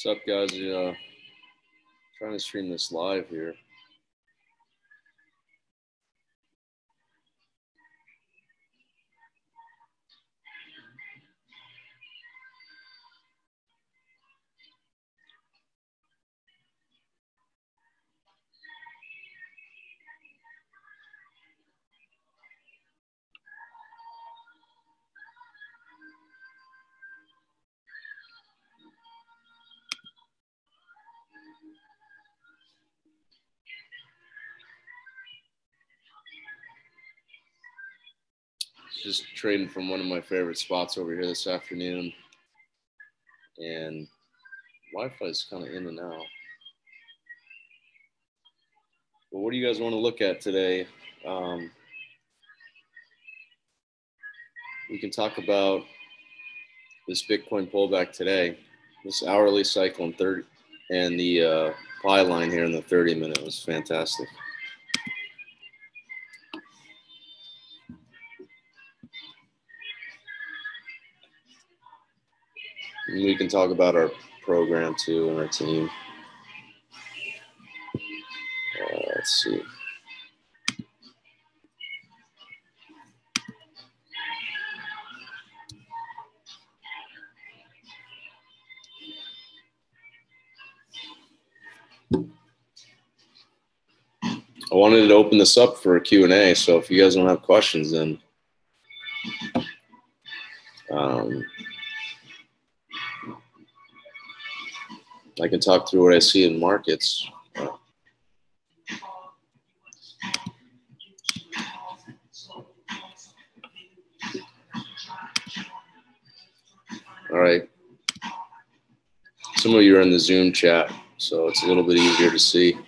What's up, guys? Trying to stream this live here. Just trading from one of my favorite spots over here this afternoon, and Wi-Fi is kind of in and out. But what do you guys want to look at today? We can talk about this Bitcoin pullback today, this hourly cycle in 30, and the buy line here in the 30-minute was fantastic. And we can talk about our program too and our team. Let's see. I wanted to open this up for a Q&A, so if you guys don't have questions, then I can talk through what I see in markets. All right. Some of you are in the Zoom chat, so it's a little bit easier to see.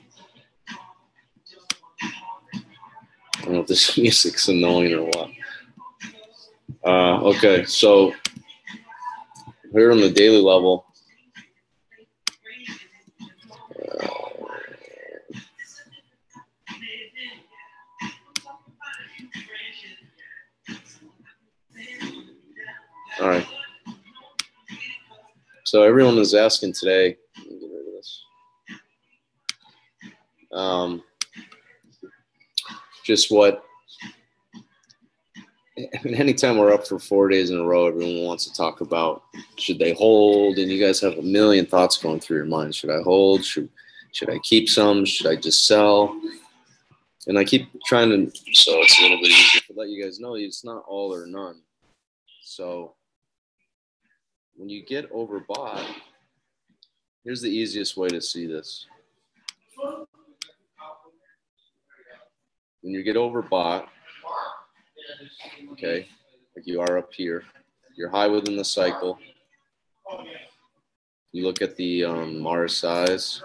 I don't know if this music's annoying or what. Okay, so here on the daily level, all right. So everyone is asking today, let me get rid of this. Just what, anytime we're up for 4 days in a row, everyone wants to talk about, should they hold? And you guys have a million thoughts going through your mind. Should I hold? Should I keep some? Should I just sell? And I keep trying to, so it's a little bit easier to let you guys know it's not all or none. So when you get overbought, here's the easiest way to see this. When you get overbought, okay, like you are up here, you're high within the cycle. You look at the RSIs.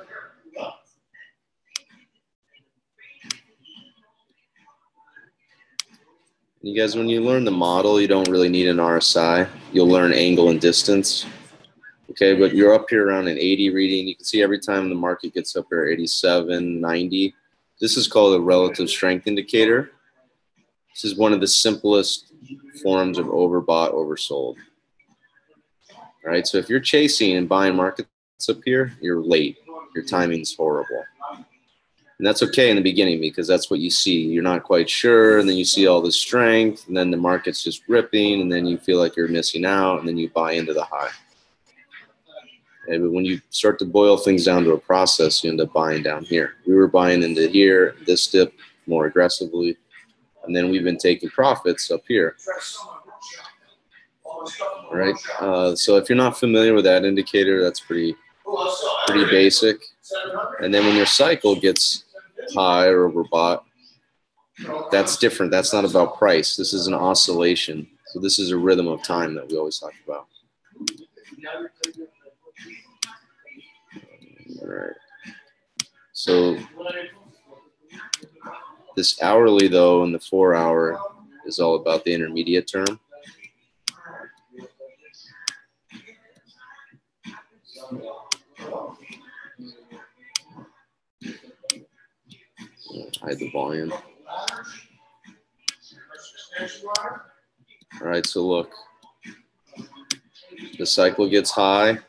You guys, when you learn the model, you don't really need an RSI. You'll learn angle and distance. Okay, but you're up here around an 80 reading. You can see every time the market gets up here, 87, 90. This is called a relative strength indicator. This is one of the simplest forms of overbought, oversold. All right, so if you're chasing and buying markets up here, you're late. Your timing's horrible. And that's okay in the beginning because that's what you see. You're not quite sure, and then you see all the strength, and then the market's just ripping, and then you feel like you're missing out, and then you buy into the high. Okay, but when you start to boil things down to a process, you end up buying down here. We were buying into here, this dip more aggressively, and then we've been taking profits up here. All right, so if you're not familiar with that indicator, that's pretty basic. And then when your cycle gets high or overbought, that's different. That's not about price. This is an oscillation. So this is a rhythm of time that we always talk about. All right. So this hourly, though, and the 4 hour is all about the intermediate term. Hide the volume. All right, so look, the cycle gets high,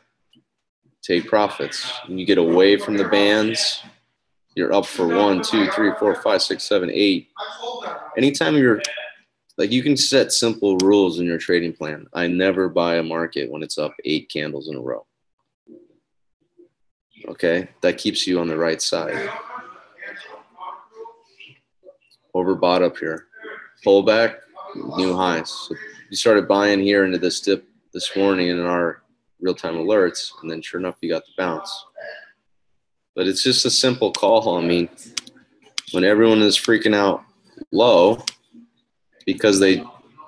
take profits. When you get away from the bands, you're up for 1, 2, 3, 4, 5, 6, 7, 8. Anytime you're like, you can set simple rules in your trading plan. I never buy a market when it's up 8 candles in a row. Okay, that keeps you on the right side. Overbought up here. Pullback, new highs. So you started buying here into this dip this morning in our real-time alerts, and then sure enough, you got the bounce. But it's just a simple call. I mean, when everyone is freaking out low because they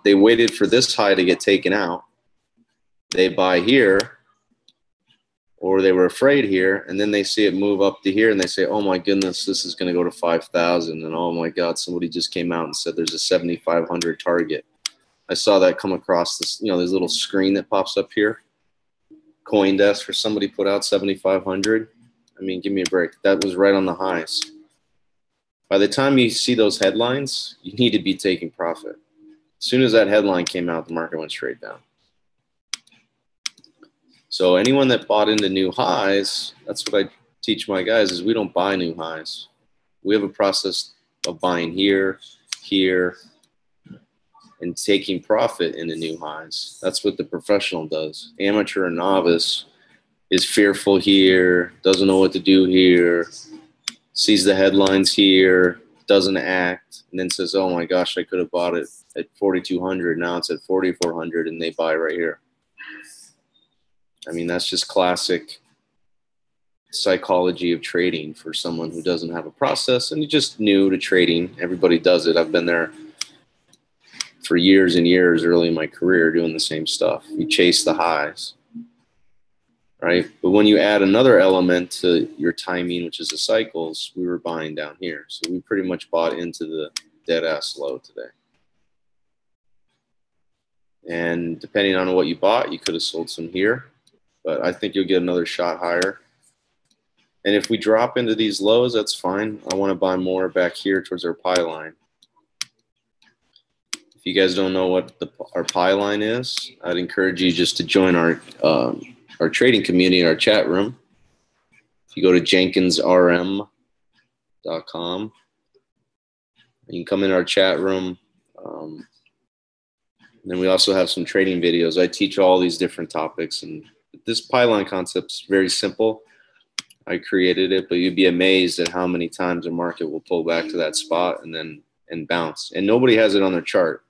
waited for this high to get taken out, they buy here, or they were afraid here, and then they see it move up to here, and they say, oh my goodness, this is going to go to 5,000, and oh my God, somebody just came out and said there's a 7,500 target. I saw that come across this, you know, this little screen that pops up here. CoinDesk for somebody put out 7,500. I mean, give me a break. That was right on the highs. By the time you see those headlines, you need to be taking profit. As soon as that headline came out, the market went straight down. So anyone that bought into new highs, that's what I teach my guys, is we don't buy new highs. We have a process of buying here, here, and taking profit into new highs. That's what the professional does. Amateur and novice is fearful here, doesn't know what to do here, sees the headlines here, doesn't act, and then says, oh my gosh, I could have bought it at 4,200. Now it's at 4,400, and they buy right here. I mean, that's just classic psychology of trading for someone who doesn't have a process and just new to trading. Everybody does it. I've been there for years and years early in my career doing the same stuff. You chase the highs, right? But when you add another element to your timing, which is the cycles, we were buying down here. So we pretty much bought into the dead ass low today. And depending on what you bought, you could have sold some here, but I think you'll get another shot higher. And if we drop into these lows, that's fine. I want to buy more back here towards our pie line. If you guys don't know what our pie line is, I'd encourage you just to join our trading community in our chat room. If you go to jenkinsrm.com, you can come in our chat room. And then we also have some trading videos. I teach all these different topics, and this pie line concept is very simple. I created it, but you'd be amazed at how many times a market will pull back to that spot and bounce. And nobody has it on their chart.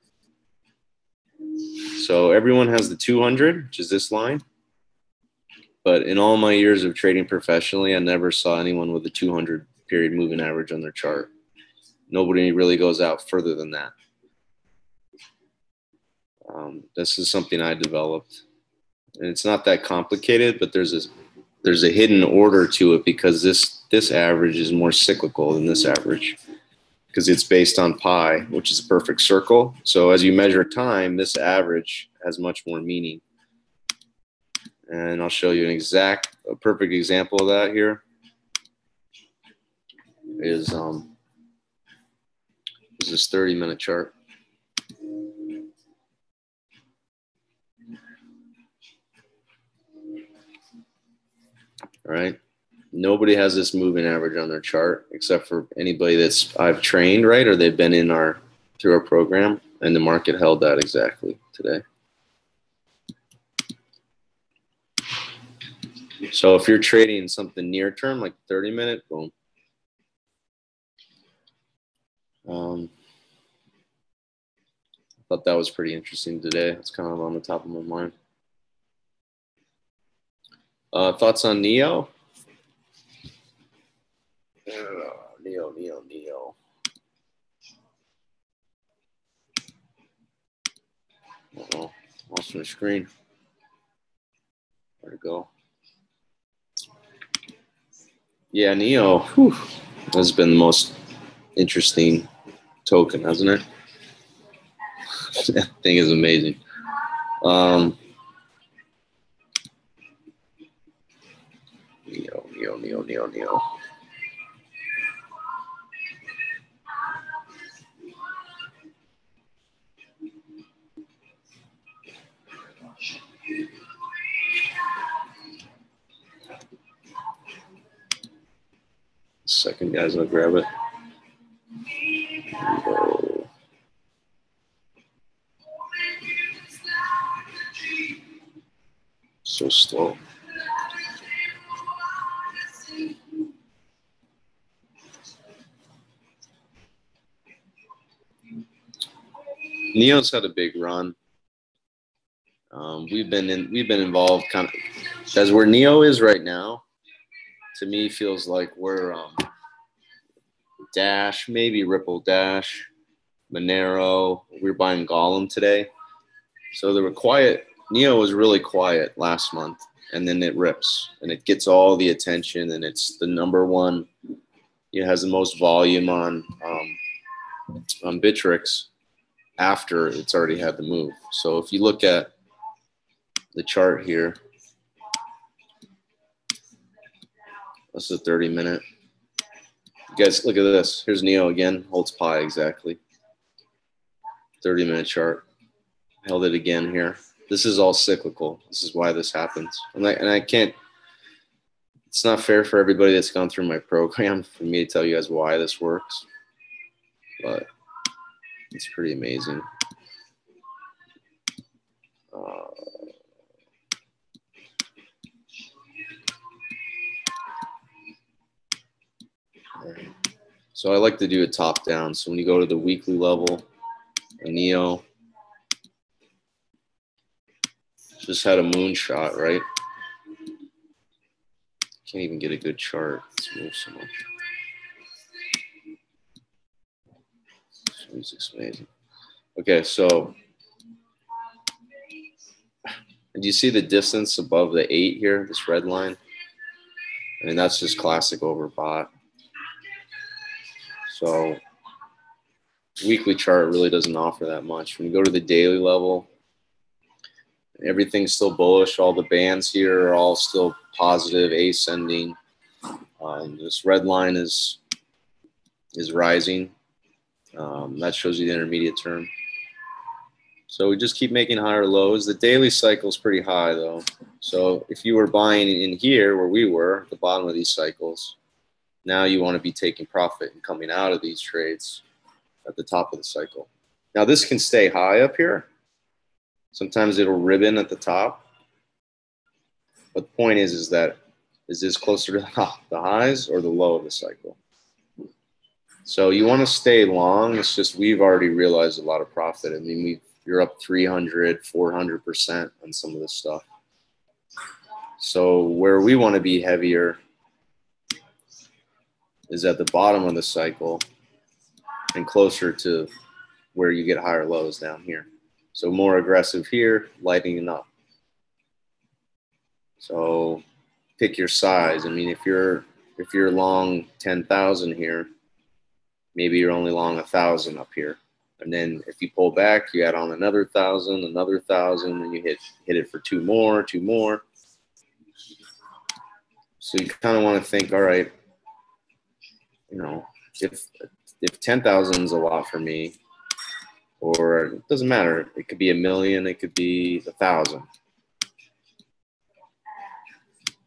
So everyone has the 200, which is this line. But in all my years of trading professionally, I never saw anyone with a 200 period moving average on their chart. Nobody really goes out further than that. This is something I developed. And it's not that complicated, but there's a hidden order to it because this average is more cyclical than this average because it's based on pi, which is a perfect circle. So as you measure time, this average has much more meaning. And I'll show you a perfect example of that here is this 30-minute chart. All right. Nobody has this moving average on their chart except for anybody I've trained, right? Or they've been through our program, and the market held that exactly today. So if you're trading something near term, like 30-minute, boom. I thought that was pretty interesting today. It's kind of on the top of my mind. Thoughts on Neo? Neo. Uh-oh, lost my screen. Where'd it go? Yeah, Neo. Whew, has been the most interesting token, hasn't it? That thing is amazing. Neo. second, guys. I'll grab it. Whoa. So slow. Neo's had a big run. We've been involved kind of as where Neo is right now. To me, feels like we're Dash, maybe Ripple Dash, Monero. We were buying Gollum today, so they were quiet. Neo was really quiet last month, and then it rips and it gets all the attention, and it's the number one. It has the most volume on Bittrex after it's already had the move. So if you look at the chart here, that's the 30-minute. You guys, look at this. Here's Neo again, holds pi exactly. 30-minute chart. Held it again here. This is all cyclical. This is why this happens. And I can't, it's not fair for everybody that's gone through my program for me to tell you guys why this works. But it's pretty amazing. So I like to do a top down. So when you go to the weekly level, a Neo just had a moonshot, right? Can't even get a good chart. It's moved so much. This music's amazing. Okay, so do you see the distance above the 8 here, this red line? I mean, that's just classic overbought. So weekly chart really doesn't offer that much. When you go to the daily level, everything's still bullish. All the bands here are all still positive, ascending. This red line is rising. That shows you the intermediate term. So we just keep making higher lows. The daily cycle is pretty high though. So if you were buying in here where we were, at the bottom of these cycles, now you want to be taking profit and coming out of these trades at the top of the cycle. Now this can stay high up here. Sometimes it'll ribbon at the top. But the point is that, is this closer to the highs or the low of the cycle? So you want to stay long. It's just we've already realized a lot of profit. I mean, you're up 300, 400% on some of this stuff. So where we want to be heavier is at the bottom of the cycle and closer to where you get higher lows down here. So more aggressive here, lightening up. So pick your size. I mean, if you're long 10,000 here, maybe you're only long 1,000 up here. And then if you pull back, you add on another 1,000, another 1,000, and you hit it for two more. So you kind of want to think, all right, you know, if 10,000 is a lot for me, or it doesn't matter, it could be 1,000,000, it could be 1,000.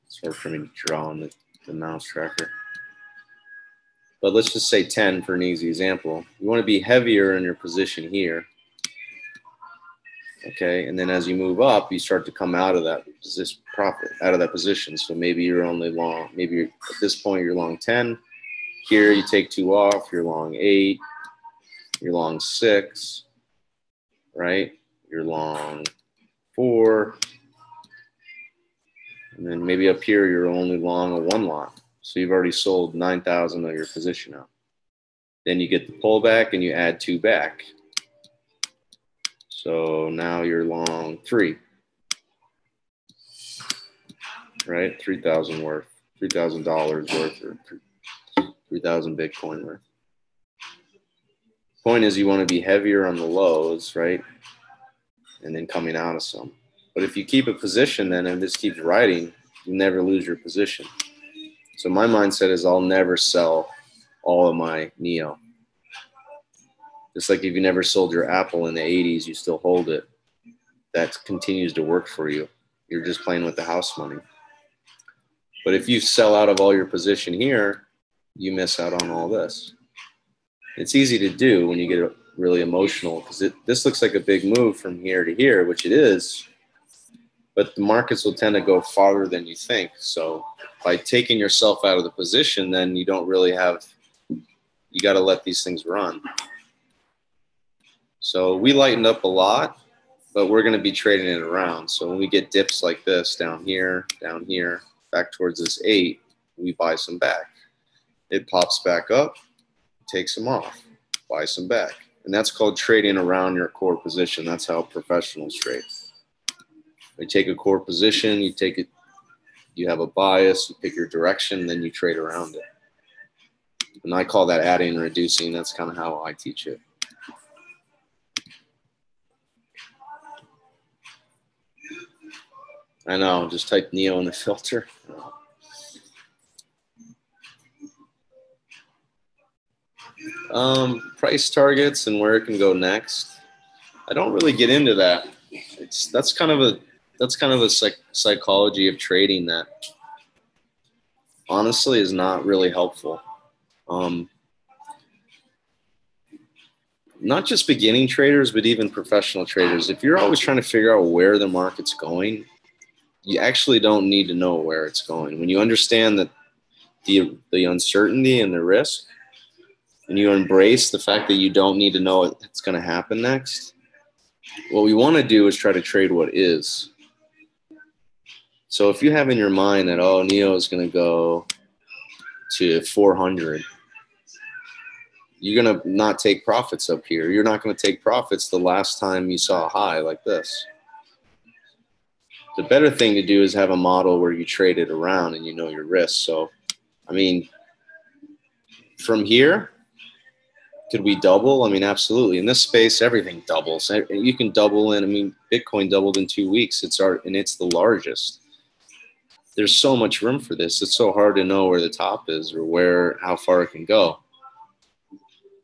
It's hard for me to draw on the mouse tracker. But let's just say 10 for an easy example. You want to be heavier in your position here. Okay, and then as you move up, you start to come out of that position. So maybe you're only long, maybe at this point you're long 10. Here you take 2 off, you're long 8, you're long 6, right? You're long 4. And then maybe up here you're only long a 1 lot. So you've already sold 9,000 of your position out. Then you get the pullback and you add 2 back. So now you're long 3, right? 3,000 worth, $3,000 worth, or 3,000 Bitcoin worth. Point is, you want to be heavier on the lows, right? And then coming out of some. But if you keep a position then and this keeps riding, you never lose your position. So my mindset is I'll never sell all of my Neo. Just like if you never sold your Apple in the 80s, you still hold it. That continues to work for you. You're just playing with the house money. But if you sell out of all your position here, you miss out on all this. It's easy to do when you get really emotional because this looks like a big move from here to here, which it is, but the markets will tend to go farther than you think. So by taking yourself out of the position, then you don't really have, you got to let these things run. So we lightened up a lot, but we're going to be trading it around. So when we get dips like this down here, back towards this 8, we buy some back. It pops back up, take some off, buy some back. And that's called trading around your core position. That's how professionals trade. They take a core position, you take it, you have a bias, you pick your direction, then you trade around it. And I call that adding and reducing. That's kind of how I teach it. I know, just type Neo in the filter. Price targets and where it can go next. I don't really get into that. That's kind of a psychology of trading that honestly is not really helpful. Not just beginning traders, but even professional traders. If you're always trying to figure out where the market's going, you actually don't need to know where it's going. When you understand that the uncertainty and the risk, and you embrace the fact that you don't need to know what's going to happen next, what we want to do is try to trade what is. So if you have in your mind that, oh, Neo is going to go to 400, you're going to not take profits up here. You're not going to take profits the last time you saw a high like this. The better thing to do is have a model where you trade it around and you know your risk. So, I mean, from here, could we double? I mean, absolutely. In this space, everything doubles. You can double in. I mean, Bitcoin doubled in 2 weeks. It's the largest. There's so much room for this. It's so hard to know where the top is or how far it can go.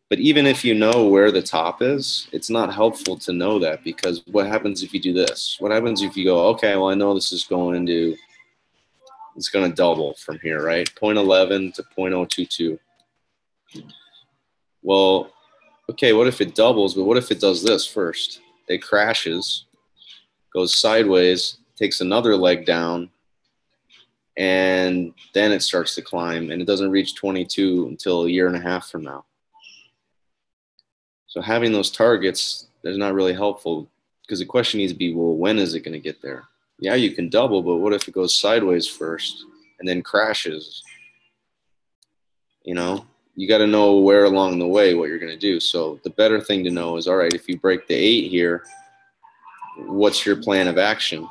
But even if you know where the top is, it's not helpful to know that, because what happens if you do this? What happens if you go, okay, well, I know this is going to double from here, right? 0.11 to 0.022. Well, okay, what if it doubles? But what if it does this first? It crashes, goes sideways, takes another leg down, and then it starts to climb, and it doesn't reach 22 until a year and a half from now. So having those targets is not really helpful, because the question needs to be, well, when is it going to get there? Yeah, you can double, but what if it goes sideways first and then crashes? You know, you got to know where along the way what you're going to do. So the better thing to know is, all right, if you break the 8 here, what's your plan of action?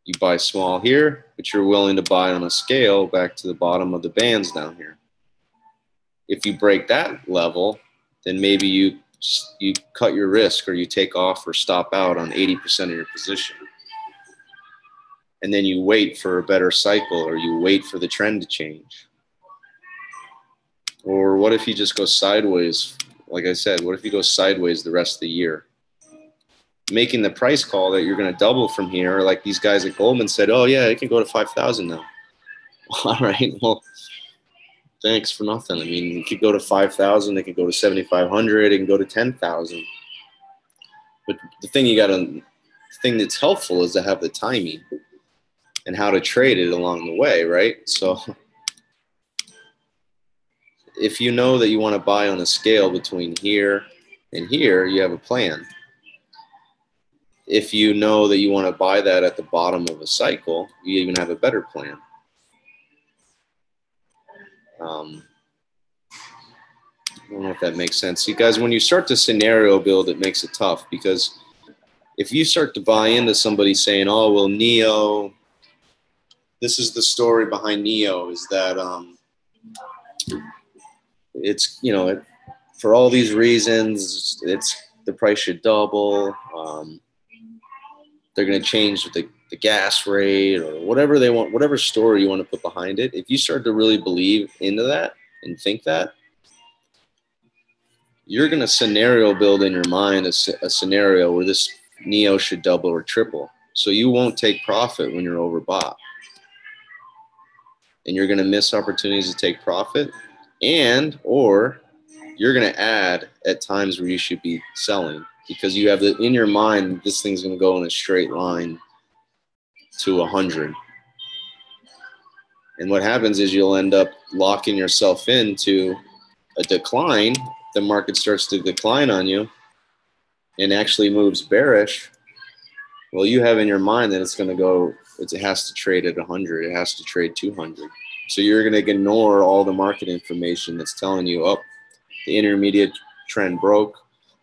You buy small here, but you're willing to buy on a scale back to the bottom of the bands down here. If you break that level, then maybe you cut your risk, or you take off or stop out on 80% of your position. And then you wait for a better cycle, or you wait for the trend to change. Or what if you just go sideways? Like I said, what if you go sideways the rest of the year? Making the price call that you're going to double from here, or like these guys at Goldman said, oh yeah, it can go to 5,000 now. All right, well, thanks for nothing. I mean, it could go to 5,000, it could go to 7,500, it can go to 10,000. But the thing that's helpful is to have the timing and how to trade it along the way, right? So if you know that you want to buy on a scale between here and here, you have a plan. If you know that you want to buy that at the bottom of a cycle, you even have a better plan. I don't know if that makes sense. You guys, when you start to scenario build, it makes it tough, because if you start to buy into somebody saying, oh, well, Neo, this is the story behind Neo, is that it's, you know, for all these reasons, the price should double. They're going to change the gas rate, or whatever they want, whatever story you want to put behind it. If you start to really believe into that and think that, you're going to scenario build in your mind a scenario where this Neo should double or triple. So you won't take profit when you're overbought. And you're going to miss opportunities to take profit. or you're going to add at times where you should be selling, because you have in your mind, this thing's going to go in a straight line to 100. And what happens is you'll end up locking yourself into a decline. The market starts to decline on you and actually moves bearish. Well, you have in your mind that it's going to go, it has to trade at 100. It has to trade 200. So you're going to ignore all the market information that's telling you, oh, the intermediate trend broke.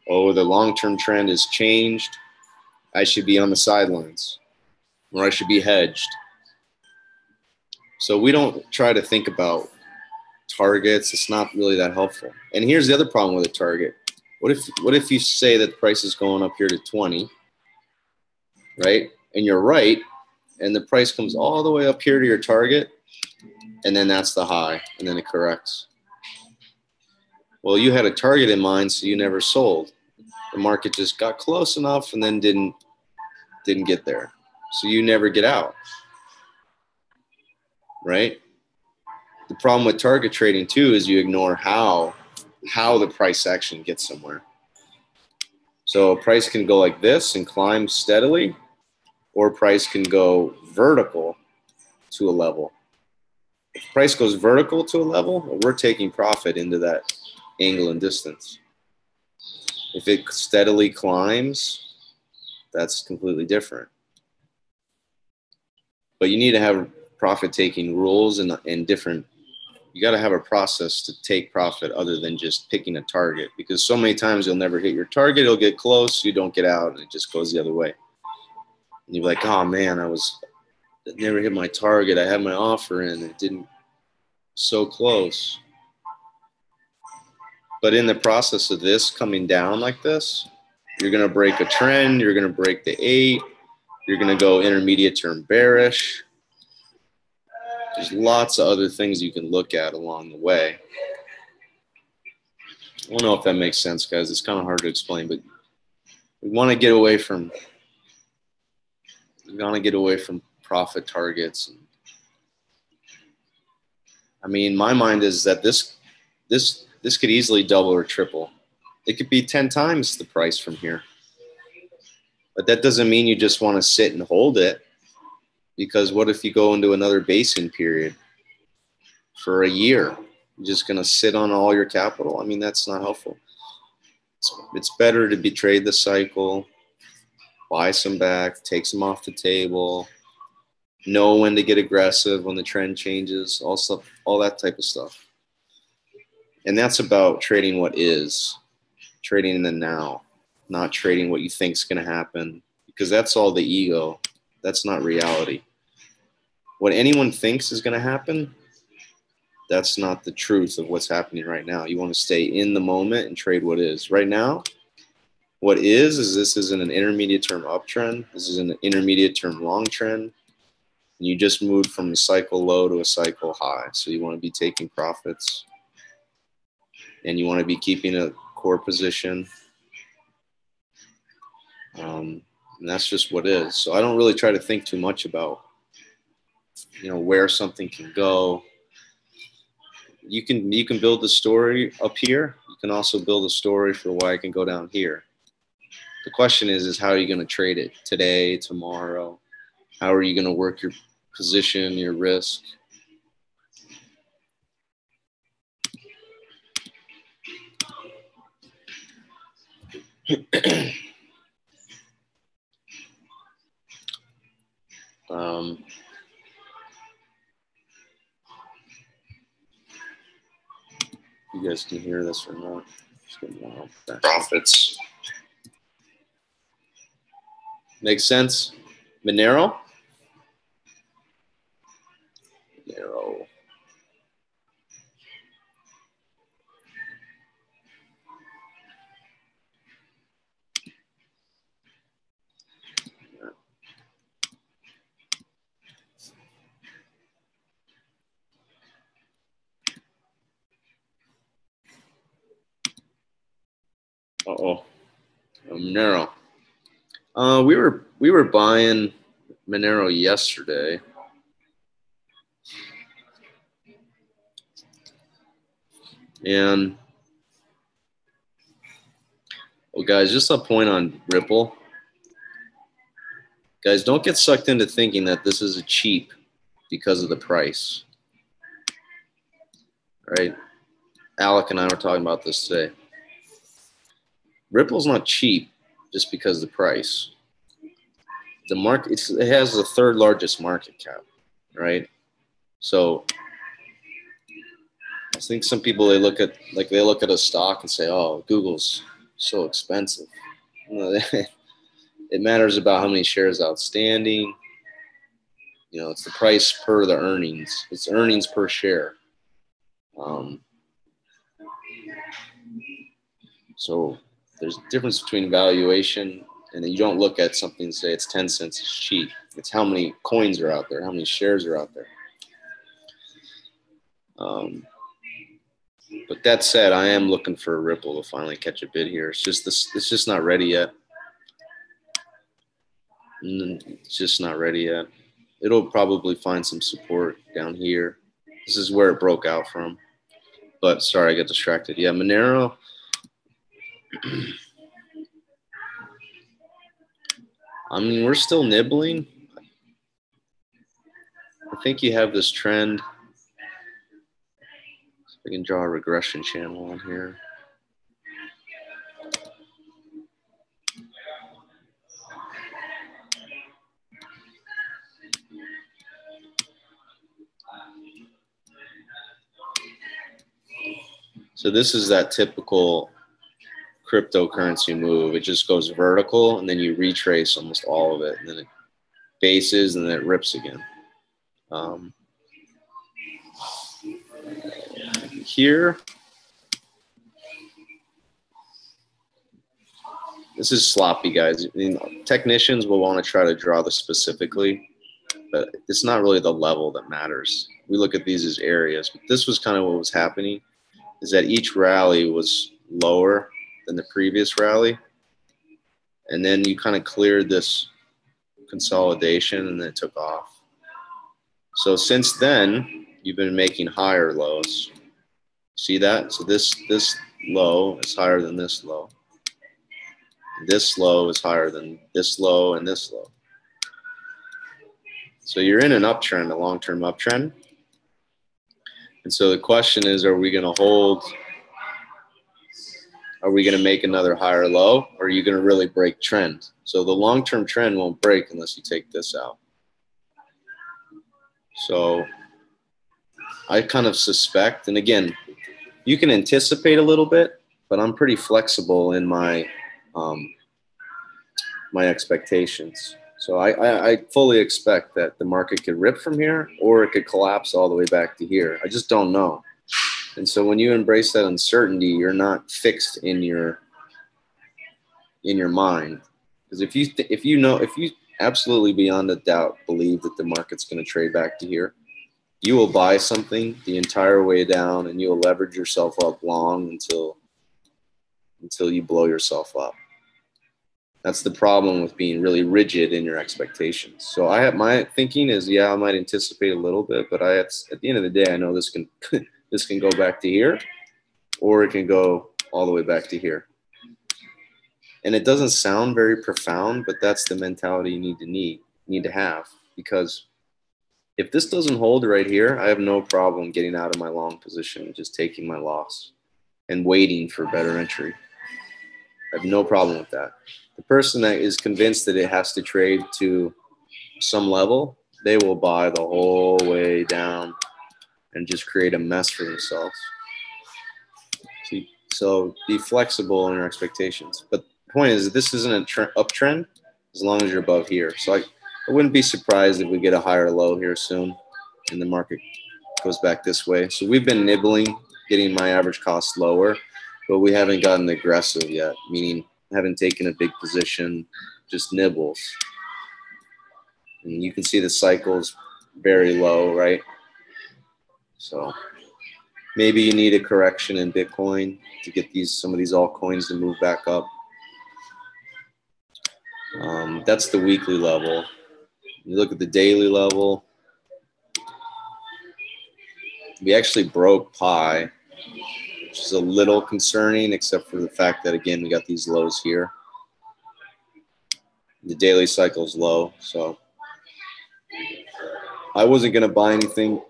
Oh, the long-term trend has changed. I should be on the sidelines, or I should be hedged. So we don't try to think about targets. It's not really that helpful. And here's the other problem with a target. What if you say that the price is going up here to 20, right? And you're right, and the price comes all the way up here to your target, and then that's the high, and then it corrects. Well, you had a target in mind, so you never sold. The market just got close enough and then didn't get there. So you never get out, right? The problem with target trading too is you ignore how the price action gets somewhere. So a price can go like this and climb steadily, or price can go vertical to a level. If price goes vertical to a level, we're taking profit into that angle and distance. If it steadily climbs, that's completely different. But you need to have profit-taking rules and different. You got to have a process to take profit other than just picking a target, because so many times you'll never hit your target. It'll get close, you don't get out, and it just goes the other way. And you're like, oh man, I never hit my target. I had my offer in, it didn't, so close. But in the process of this coming down like this, you're going to break a trend. You're going to break the 8. You're going to go intermediate term bearish. There's lots of other things you can look at along the way. I don't know if that makes sense, guys. It's kind of hard to explain, but we want to get away from profit targets. I mean, my mind is that this could easily double or triple. It could be 10 times the price from here. But that doesn't mean you just want to sit and hold it, because what if you go into another basing period for a year? You're just going to sit on all your capital? I mean, that's not helpful. It's better to trade the cycle, buy some back, take some off the table, know when to get aggressive when the trend changes, all that type of stuff. And that's about trading what is, trading in the now, not trading what you think is going to happen, because that's all the ego. That's not reality. What anyone thinks is going to happen, that's not the truth of what's happening right now. You want to stay in the moment and trade what is. Right now, what is this is an intermediate term uptrend. This is an intermediate term long trend. And you just moved from a cycle low to a cycle high. So you want to be taking profits. And you want to be keeping a core position. And that's just what is. So I don't really try to think too much about, where something can go. You can build the story up here. You can also build a story for why it can go down here. The question is how are you going to trade it today, tomorrow? How are you going to work your position, your risk? You guys can hear this or not? Just get more profits. Makes sense? Monero? Monero. Monero. We were buying Monero yesterday. And well, guys, just a point on Ripple. Guys, don't get sucked into thinking that this is a cheap because of the price. Right? Alec and I were talking about this today. Ripple's not cheap just because of the price. The market, it has the third largest market cap, right? So I think some people, they look at a stock and say, oh, Google's so expensive. You know, it matters about how many shares outstanding. You know, it's the price per the earnings. It's earnings per share. So there's a difference between valuation, and you don't look at something and say it's 10 cents, it's cheap. It's how many coins are out there, how many shares are out there. But that said, I am looking for a Ripple to finally catch a bid here. It's just not ready yet. It's just not ready yet. It'll probably find some support down here. This is where it broke out from. But sorry, I got distracted. Yeah, Monero. I mean, we're still nibbling. I think you have this trend. So I can draw a regression channel on here. So this is that typical cryptocurrency move. It just goes vertical, and then you retrace almost all of it, and then it bases, and then it rips again. Here, this is sloppy, guys. I mean, technicians will want to try to draw this specifically, but it's not really the level that matters. We look at these as areas, but this was kind of what was happening, is that each rally was lower than the previous rally, and then you kind of cleared this consolidation, and then it took off. So since then, you've been making higher lows. See that? So this low is higher than this low. This low is higher than this low and this low. So you're in an uptrend, a long-term uptrend. And so the question is, are we going to hold? Are we going to make another higher low, or are you going to really break trend? So the long-term trend won't break unless you take this out. So I kind of suspect, and again, you can anticipate a little bit, but I'm pretty flexible in my my expectations. So I fully expect that the market could rip from here, or it could collapse all the way back to here. I just don't know. And so when you embrace that uncertainty, you're not fixed in your mind. Because if you absolutely beyond a doubt believe that the market's going to trade back to here, you will buy something the entire way down, and you will leverage yourself up long until you blow yourself up. That's the problem with being really rigid in your expectations. So I have, my thinking is, yeah, I might anticipate a little bit, but at the end of the day, I know this can this can go back to here, or it can go all the way back to here. And it doesn't sound very profound, but that's the mentality you need to have, because if this doesn't hold right here, I have no problem getting out of my long position and just taking my loss and waiting for better entry. I have no problem with that. The person that is convinced that it has to trade to some level, they will buy the whole way down and just create a mess for themselves. So be flexible in your expectations. But the point is, this isn't an uptrend as long as you're above here. So I wouldn't be surprised if we get a higher low here soon and the market goes back this way. So we've been nibbling, getting my average cost lower, but we haven't gotten aggressive yet, meaning haven't taken a big position, just nibbles. And you can see the cycle's very low, right? So maybe you need a correction in Bitcoin to get some of these altcoins to move back up. That's the weekly level. You look at the daily level. We actually broke pi which is a little concerning, except for the fact that, again, we got these lows here. The daily cycle is low, so I wasn't going to buy anything,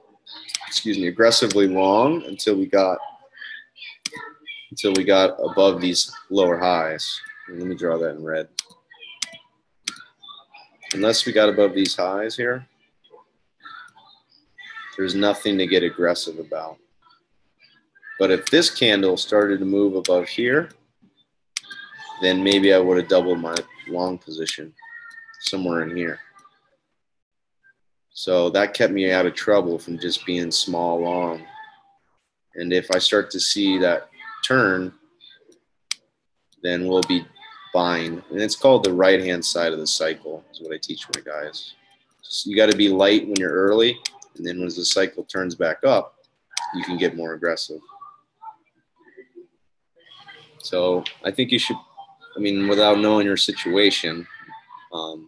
excuse me, aggressively long until we got above these lower highs. Let me draw that in red. Unless we got above these highs here, there's nothing to get aggressive about. But if this candle started to move above here, then maybe I would have doubled my long position somewhere in here. So that kept me out of trouble from just being small long. And if I start to see that turn, then we'll be buying. And it's called the right-hand side of the cycle, is what I teach my guys. So you got to be light when you're early, and then as the cycle turns back up, you can get more aggressive. So I think you should, I mean, without knowing your situation, the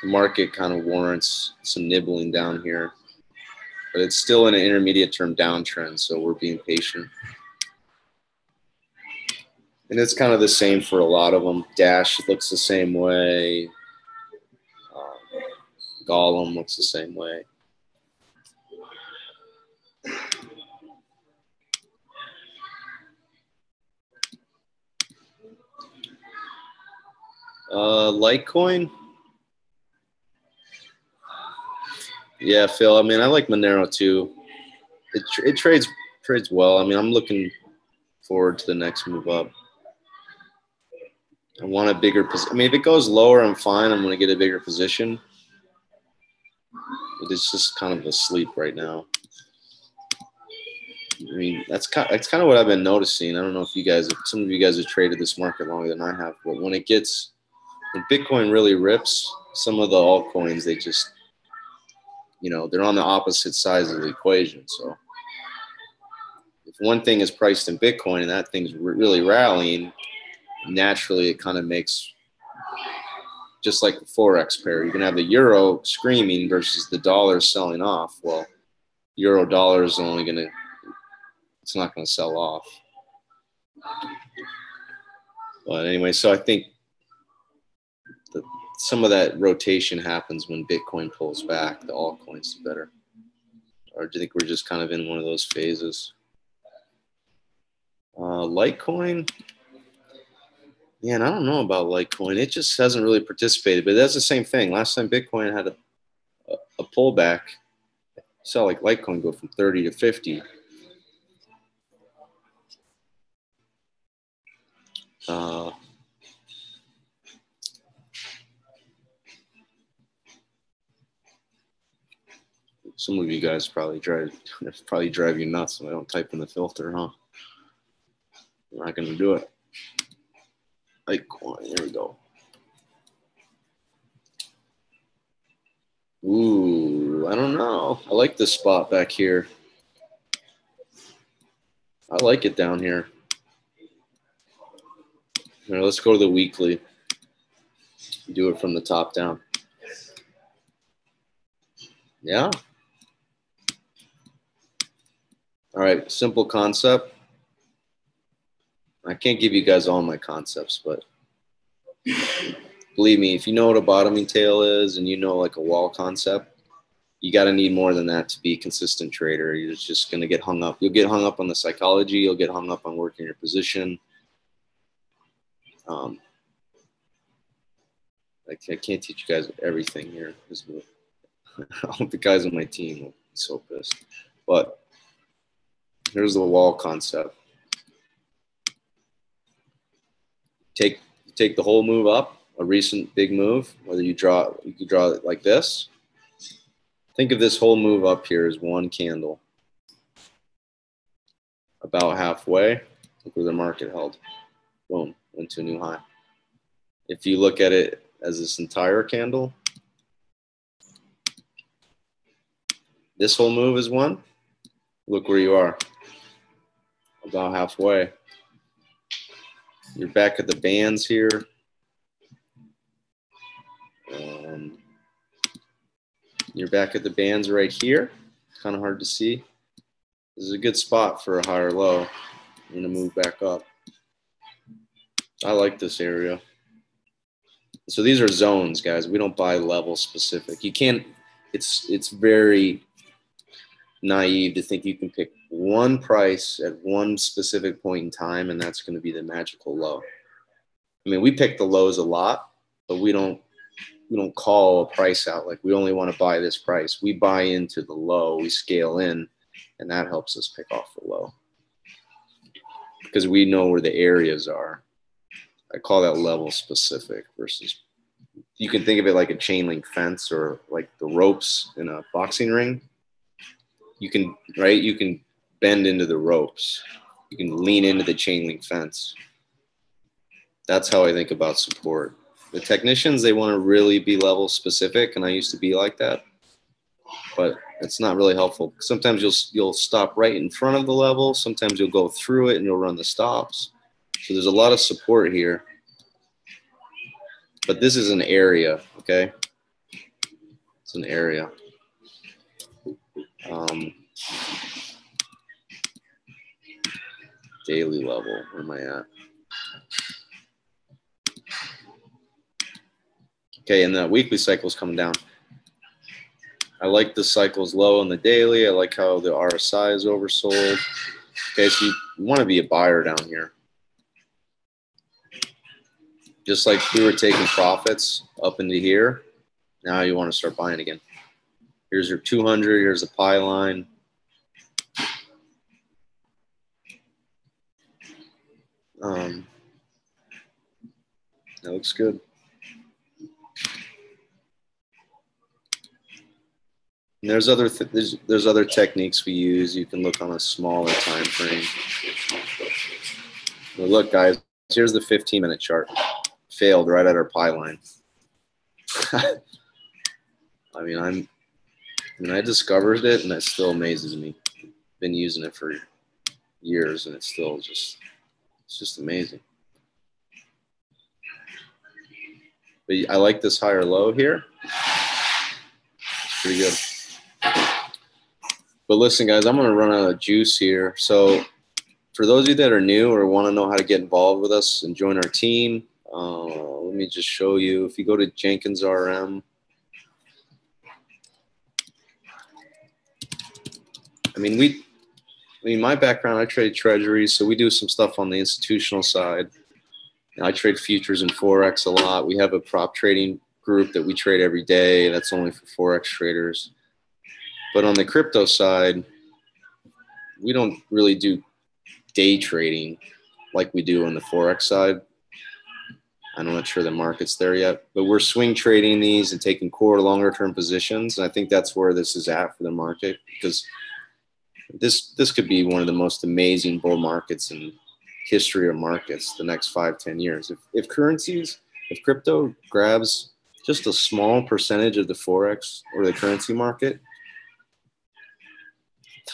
market kind of warrants some nibbling down here, but it's still in an intermediate term downtrend, so we're being patient. And it's kind of the same for a lot of them. Dash looks the same way. Gollum looks the same way. Litecoin. Yeah, Phil. I mean, I like Monero too. It trades well. I mean, I'm looking forward to the next move up. I want a bigger position. I mean, if it goes lower, I'm fine. I'm going to get a bigger position. But it's just kind of asleep right now. I mean, that's kind of what I've been noticing. I don't know if some of you guys have traded this market longer than I have, but when Bitcoin really rips, some of the altcoins, they just, you know, they're on the opposite sides of the equation. So if one thing is priced in Bitcoin and that thing's really rallying, naturally it kind of makes, just like the Forex pair, you can have the euro screaming versus the dollar selling off. Well, euro dollar is only going to, it's not going to sell off. But anyway, so I think some of that rotation happens when Bitcoin pulls back, the altcoins do better. Or do you think we're just kind of in one of those phases? Litecoin, man, I don't know about Litecoin. It just hasn't really participated, but that's the same thing. Last time Bitcoin had a pullback, I saw like Litecoin go from 30 to 50. Some of you guys probably drive you nuts when I don't type in the filter, huh? I'm not gonna do it. Litecoin, there we go. Ooh, I don't know. I like this spot back here. I like it down here. All right, let's go to the weekly. Do it from the top down. Yeah. All right, simple concept. I can't give you guys all my concepts, but believe me, if you know what a bottoming tail is and you know like a wall concept, you got to need more than that to be a consistent trader. You're just going to get hung up. You'll get hung up on the psychology. You'll get hung up on working your position. I can't teach you guys everything here. All the guys on my team will be so pissed. But here's the wall concept. Take the whole move up, a recent big move, whether you could draw it like this. Think of this whole move up here as one candle. About halfway, look where the market held. Boom, went to a new high. If you look at it as this entire candle, this whole move is one. Look where you are, about halfway. You're back at the bands here. You're back at the bands right here. Kind of hard to see. This is a good spot for a higher low. I'm going to move back up. I like this area. So these are zones, guys. We don't buy level specific. You can't, it's very naive to think you can pick one price at one specific point in time and that's going to be the magical low. I mean, we pick the lows a lot, but we don't call a price out. Like, we only want to buy this price. We buy into the low, we scale in, and that helps us pick off the low because we know where the areas are. I call that level specific versus, you can think of it like a chain link fence or like the ropes in a boxing ring. You can, right? You can bend into the ropes. You can lean into the chain link fence. That's how I think about support. The technicians, they want to really be level specific, and I used to be like that, but it's not really helpful. Sometimes you'll stop right in front of the level. Sometimes you'll go through it and you'll run the stops. So there's a lot of support here, but this is an area, okay? It's an area. Daily level, where am I at? Okay, and the weekly cycle is coming down. I like the cycles low on the daily. I like how the RSI is oversold. Okay, so you want to be a buyer down here. Just like we were taking profits up into here, now you want to start buying again. Here's your 200, here's the pie line. That looks good. And there's other techniques we use. You can look on a smaller time frame. But look, guys, here's the 15-minute chart. Failed right at our pie line. I discovered it, and it still amazes me. Been using it for years, and it's just amazing. But I like this higher low here. It's pretty good. But listen, guys, I'm going to run out of juice here. So for those of you that are new or want to know how to get involved with us and join our team, let me just show you. If you go to Jenkins RM, my background, I trade treasuries, so we do some stuff on the institutional side. And I trade futures and Forex a lot. We have a prop trading group that we trade every day. That's only for Forex traders. But on the crypto side, we don't really do day trading like we do on the Forex side. I'm not sure the market's there yet, but we're swing trading these and taking core longer term positions. And I think that's where this is at for the market, because this could be one of the most amazing bull markets in history of markets the next 5-10 years. If crypto grabs just a small percentage of the Forex or the currency market,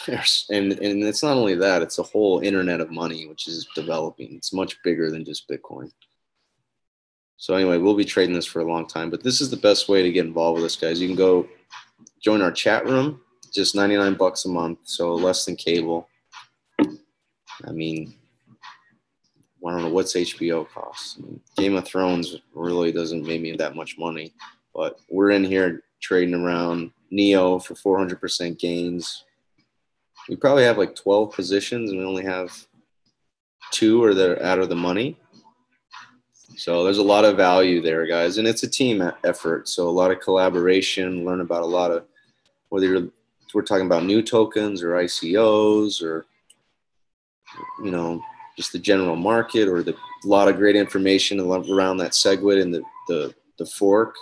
and it's not only that, it's a whole internet of money which is developing. It's much bigger than just Bitcoin. So anyway, we'll be trading this for a long time, but this is the best way to get involved with us, guys. You can go join our chat room, just $99 a month, so less than cable. I don't know what's HBO costs. Game of Thrones really doesn't make me that much money, but we're in here trading around Neo for 400% gains. We probably have like 12 positions and we only have 2 or they're out of the money. So there's a lot of value there, guys. And it's a team effort. So a lot of collaboration, learn about a lot of, whether we're talking about new tokens or ICOs or, just the general market, or a lot of great information around that SegWit and the fork.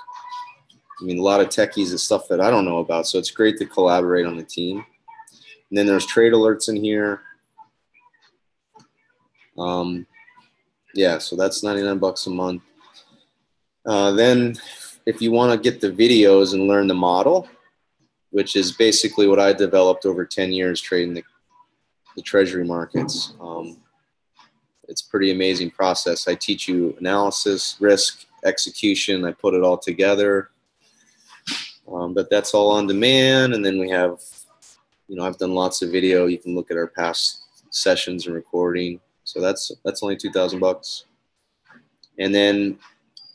A lot of techies and stuff that I don't know about. So it's great to collaborate on the team. And then there's trade alerts in here. Yeah, so that's $99 a month. Then if you want to get the videos and learn the model, which is basically what I developed over 10 years trading the treasury markets. It's a pretty amazing process. I teach you analysis, risk, execution. I put it all together. But that's all on demand. And then we have, I've done lots of video. You can look at our past sessions and recording. So that's only $2,000. And then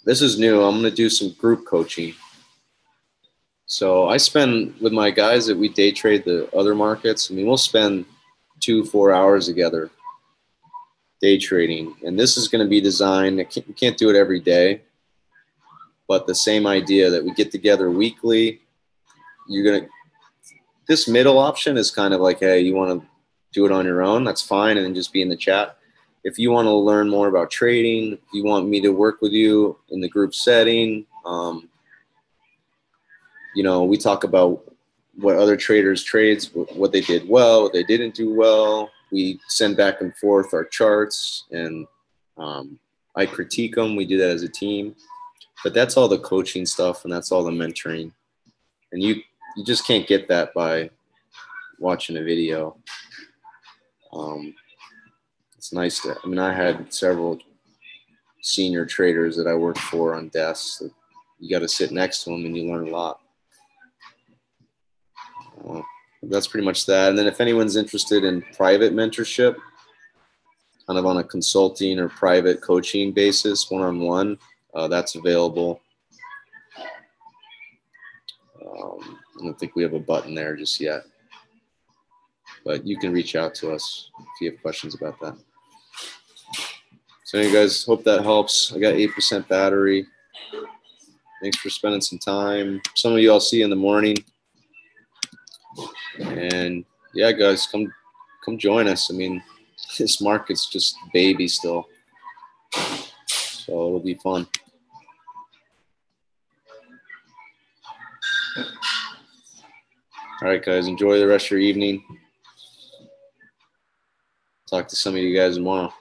this is new. I'm going to do some group coaching. So I spend with my guys that we day trade the other markets. I mean, we'll spend 2-4 hours together day trading. And this is going to be designed. We can't do it every day, but the same idea that we get together weekly. This middle option is kind of like, hey, you want to do it on your own, that's fine, and then just be in the chat. If you want to learn more about trading, if you want me to work with you in the group setting, we talk about what other traders trades, what they did well, what they didn't do well. We send back and forth our charts, and I critique them. We do that as a team. But that's all the coaching stuff, and that's all the mentoring. And you just can't get that by watching a video. It's nice I had several senior traders that I worked for on desks. That you got to sit next to them and you learn a lot. That's pretty much that. And then if anyone's interested in private mentorship, kind of on a consulting or private coaching basis, one-on-one, that's available. I don't think we have a button there just yet, but you can reach out to us if you have questions about that. So anyway, guys, hope that helps. I got 8% battery. Thanks for spending some time. Some of you I'll see in the morning. And yeah, guys, come join us. I mean, this market's just baby still, so it'll be fun. All right, guys, enjoy the rest of your evening. Talk to some of you guys tomorrow.